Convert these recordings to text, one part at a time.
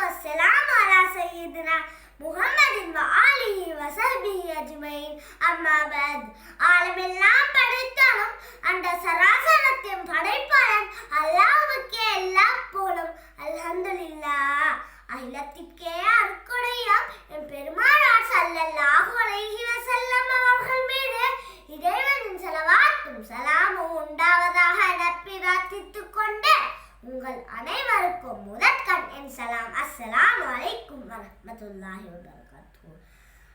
والسلام على سيدنا محمد وآله وصحبه أجمعين. أما بعد. ஆலமெல்லாம் படைத்தாலும் அந்த சராசரத்தையும் படைப்பாளன் அல்லாஹ்வுக்கே எல்லா புகழும். அல்ஹம்துலில்லாஹ். அகிலத்திற்கே அருட்கொடையாம் என் பெருமானார் ஸல்லல்லாஹு அலைஹி வஸல்லம் அவர்கள் மீது இறைவனின் ஸலவாத்தும் ஸலாமும் உண்டாவதாக என பிரார்த்தித்துக் கொண்டு உங்கள் அனைவருக்கும் முதற்கண் என் சலாம். அஸ்ஸலாமு அலைக்கும் வரஹ்மத்துல்லாஹி வபரகாத்துஹு.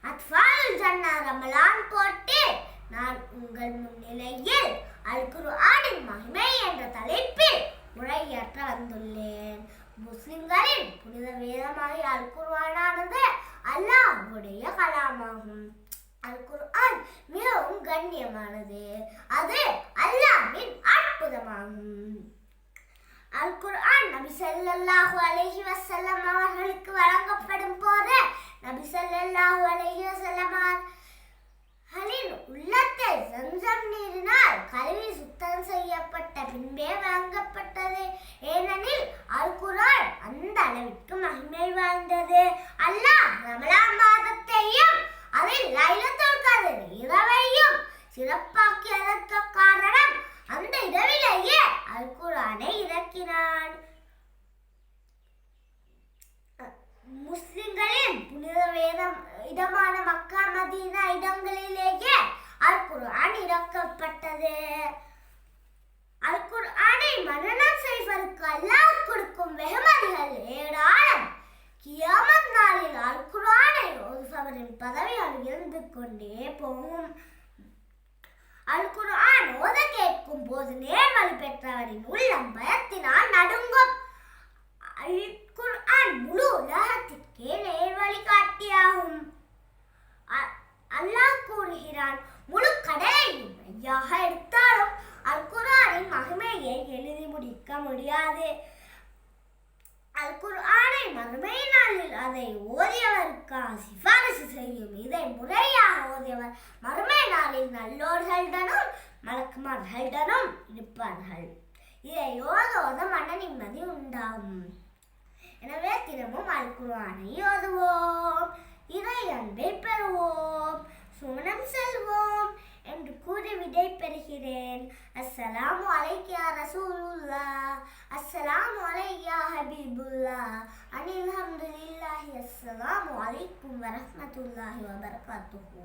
அத்ஃபாலுல் ஜன்னா ரமலான் போட்டு நான் உங்கள் முன்னிலையில் அல் குர்ஆனின் மகிமை என்ற தலைப்பில் உரையாற்ற வந்துள்ளேன். முஸ்லிம்களின் புனித வேதமாகிய அல் குர்ஆனானது அல்லாஹ்வுடைய கலாமாகும். அல் குர்ஆன் மிகவும் கண்ணியமானது. அது அல்லாஹ்வின் அற்புதமாகும். அல் குர்ஆன் நபி ஸல்லல்லாஹு அலைஹி வஸல்லம் அவர்களுக்கு வழங்கப்படும் போது நபி ஸல்லல்லாஹு அலைஹி வஸல்லம் அவர்களின் உள்ளத்தை ஜம்ஸம் நீரினால் கழுவி சுத்தம் செய்யப்பட்ட பின்பே வழங்கப்பட்டது. ஏனெனில் அல் குர்ஆன் அந்த அளவிற்கு மகிமை வாய்ந்தது. அல்லாஹ் ரமலான் மாதத்தையும் அதில் லைலத்துல் கத்ர் இரவையும் சிறப்பாக்கியதற்கு காரணம் அந்த இரவிலேயே அல் குர்ஆனை இறக்கினான். முஸ்லிம்களின் புனித வேதம் இடமான மக்கா மதீனா இடங்களிலேயே அல் குர்ஆன் இறக்கப்பட்டது. அல் குர்ஆனை மனனம் செய்வதற்கு அல்லாஹ் கொடுக்கும் வெகுமதிகள் ஏராளம். கியாமத் நாளில் அல் குர்ஆனை ஓதுபவரின் பதவிகள் இருந்து கொண்டே போகும். அல் குர்ஆன் ஓத கேட்கும் போது நேர்வழி பெற்றவரின் உள்ளம் பயத்தினால் நடுங்கும். அல் குர்ஆன் முழு உலகத்திற்கே நேர்வழி காட்டியாகும். அல்லாஹ் கூறுகிறான், முழு கடலையும் மையாக எடுத்தாலும் அல் குர்ஆனின் மகிமையை எழுதி முடிக்க முடியாது. அல் குர்ஆனை மறுமை நாளில் அதை ஓதியவருக்காக சிபாரிசு செய்யும். இதை முறையாக ஓதியவர் மறுமை நாளில் நல்லோர்களுடனும் மலக்குமார்களுடனும் இருப்பார்கள். இதை ஓத மன நிம்மதி உண்டாகும். எனவே தினமும் அல் குர்ஆனை ஓதுவோம், இறை அன்பை பெறுவோம், சுவனம் செல்வோம் என்று கூறி விடை பெறுகிறேன். அஸ்ஸலாமு அலைக்கும் யா ரசூலுல்லாஹ், அஸ்ஸலாமு அலைக்கும் யா ஹபீபுல்லாஹ், அல்ஹம்துலில்லாஹி. அஸ்ஸலாமு அலைக்கும் வரஹ்மத்துல்லாஹி வபரகாத்துஹு.